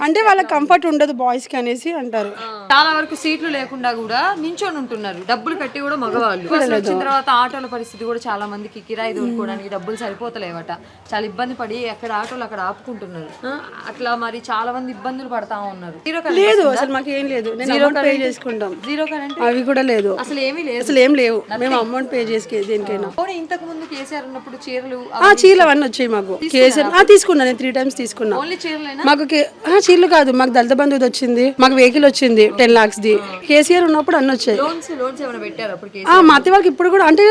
అంటే వాళ్ళకి కంఫర్ట్ ఉండదు బాయ్స్ కి అనేసి అంటారు. చాలా వరకు సీట్లు లేకుండా కూడా నించొని ఉంటున్నారు, డబ్బులు కట్టి కూడా మగవాళ్ళు. అసలు వచ్చిన తర్వాత ఆటోల పరిస్థితి కూడా చాలా మందికి కిరాయి దొరుకోవడానికి డబ్బులు సరిపోతలేవట, చాలా ఇబ్బంది పడి ఎక్కడ ఆటోలు అక్కడ ఆపుకుంటున్నారు. అట్లా మరి చాలా మంది ఇబ్బందులు పడతా ఉన్నారు. లేదు అసలు మాకు ఏం లేదు, పే చేసుకుంటాం. జీరో కరెంట్ అవి కూడా లేదు, అసలు ఏమీ లేదు, అసలు ఏం లేవు. మేము అమౌంట్ పే చేసి దేనికైనా. ఇంతకు ముందు కేసీఆర్ ఉన్నప్పుడు చీరలు చీరలు అవన్నీ వచ్చాయి మాకు. కేసీఆర్ తీసుకున్నా, నేను 3 times తీసుకున్నా. ఓన్లీ చీరలేనా? మాకు చీరలు కాదు, మాకు దళిత బంధువుది వచ్చింది, మాకు వెహికల్ వచ్చింది 10 lakhs ది. కేసీఆర్ ఉన్నప్పుడు అన్ని వచ్చాయి. లోన్స్ ఏమైనా పెట్టారు అప్పుడు? మా అత్త వాళ్ళకి ఇప్పుడు కూడా అంటే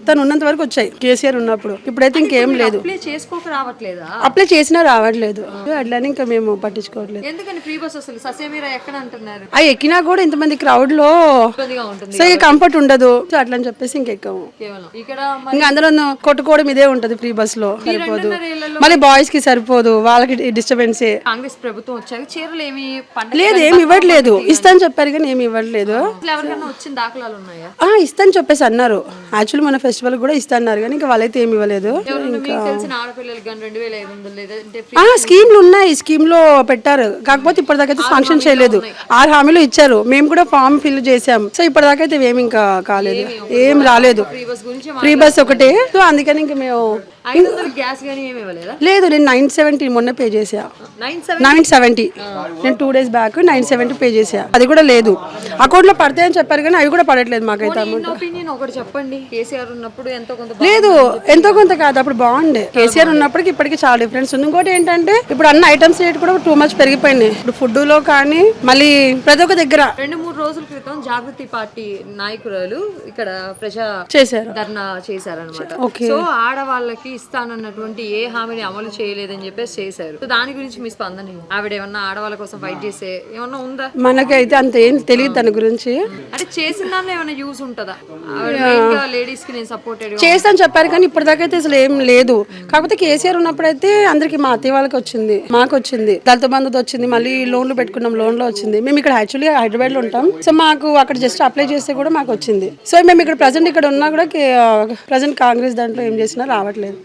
తను ఉన్నంత వరకు వచ్చాయి కేసీఆర్ ఉన్నప్పుడు. ఇప్పుడైతే ఇంకేం లేదు. అప్లై చేసుకోక రావట్లేదా? అప్లై చేసినా రావట్లేదు, అట్లని ఇంకా మేము పట్టించుకోవట్లేదు. ఎందుకని ఫ్రీ బస్ అసలు ససేమిరా ఎక్కడ అంటున్నారు? అవి ఎక్కినా కూడా ఇంతమంది క్రౌడ్ లో సో కంఫర్ట్ ఉండదు, సో అట్లా అని చెప్పేసి ఇంకెక్కము. ఇక్కడ ఇంకా అందరూ కొట్టుకోవడం ఇదే ఉంటది ఫ్రీ బస్ లో, సరిపోదు. మళ్ళీ బాయ్స్ కి సరిపోదు, వాళ్ళకి డిస్టర్బెన్స్. కాంగ్రెస్ ప్రభుత్వం వచ్చాక చీరలు ఏమి లేదు, ఏమి ఇవ్వట్లేదు. ఇస్తాను చెప్పారు కానీ ఏమి ఇవ్వట్లేదు. ఎవరికైనా వచ్చిన దాఖలాలు ఉన్నాయా? ఇస్తాను చెప్పేసి అన్నారు. యాక్చువల్లీ మన ఫెస్టివల్ కూడా ఇస్తాన్నారు కానీ ఇంకా వాళ్ళైతే ఏమి ఇవ్వలేదు. తెలిసిన ఆడపిల్లలకి 2500 లేదంటే స్కీమ్లు ఉన్నాయి, స్కీమ్ లో పెట్టారు. కాకపోతే ఇప్పటిదాకైతే ఫంక్షన్ చేయలేదు. 6 హామీలు ఇచ్చారు, మేము కూడా ఫామ్ ఫిల్ చేసాం. సో ఇప్పటిదాకైతే ఏమి ఇంకా కాలేదు, ఏం రాలేదు. ఫ్రీ బస్ ఒకటే, సో అందుకని ఇంకా మేము గ్యాస్ గానీ ఏమి ఇవ్వలేదా? లేదు, నేను 970 మొన్న పే చేసా. 970 నేను 2 days బ్యాక్ 970 పే చేసా. అది కూడా లేదు. అకౌంట్ లో పడతాయని చెప్పారు కానీ అవి కూడా పడట్లేదు మాకైతే అమౌంట్. ఒకటి చెప్పండి, కేసీఆర్ ఉన్నప్పుడు ఎంతో కొంత లేదు, ఎంతో కొంత కాదు, అప్పుడు బాగుండే. కేసీఆర్ ఉన్నప్పటికి ఇప్పటికి చాలా డిఫరెన్స్ ఉంది. ఇంకోటి ఏంటంటే ఇప్పుడు అన్ని ఐటమ్స్ రేట్ కూడా టూ మచ్ పెరిగిపోయినాయి. ఇప్పుడు ఫుడ్ లో కానీ మళ్ళీ ప్రతి ఒక్క దగ్గర. 2-3 రోజుల క్రితం జాగృతి పార్టీ నాయకురాలు ఇక్కడ ప్రజా చేశారు, ధర్నా చేశారనమాట. సో ఆడవాళ్ళకి ఇస్తానన్నటువంటి ఏ హామీని అమలు చేయలేదని చెప్పేసి చేశారు. సో దాని గురించి మీ స్పందన? ఆవిడ ఏమన్నా ఆడవాళ్ళ కోసం ఫైట్ చేసే ఏమన్నా ఉందా? మనకైతే అంత ఏం తెలియదు దాని గురించి. అంటే చేసిన దానిలో ఏమైనా యూజ్ ఉంటుందా? లేడీస్ కి నేను సపోర్టెడ్ చేస్తాను చెప్పారు కానీ ఇప్పటిదాకా అయితే అసలు ఏం లేదు. కాకపోతే కేసీఆర్ ఉన్నప్పుడైతే అందరికి, మా అత్తయ్య వాళ్ళకి వచ్చింది, మాకు వచ్చింది, దళిత బంధుది వచ్చింది, మళ్ళీ లోన్లు పెట్టుకున్నాం, లోన్ లో వచ్చింది. మేము ఇక్కడ యాక్చువల్లీ హైదరాబాద్ లో ఉంటాం. సో మాకు అక్కడ జస్ట్ అప్లై చేస్తే కూడా మాకు వచ్చింది. సో మేము ఇక్కడ ప్రజెంట్ ఇక్కడ ఉన్నా కూడా ప్రజెంట్ కాంగ్రెస్ దాంట్లో ఏం చేసినా రావట్లేదు.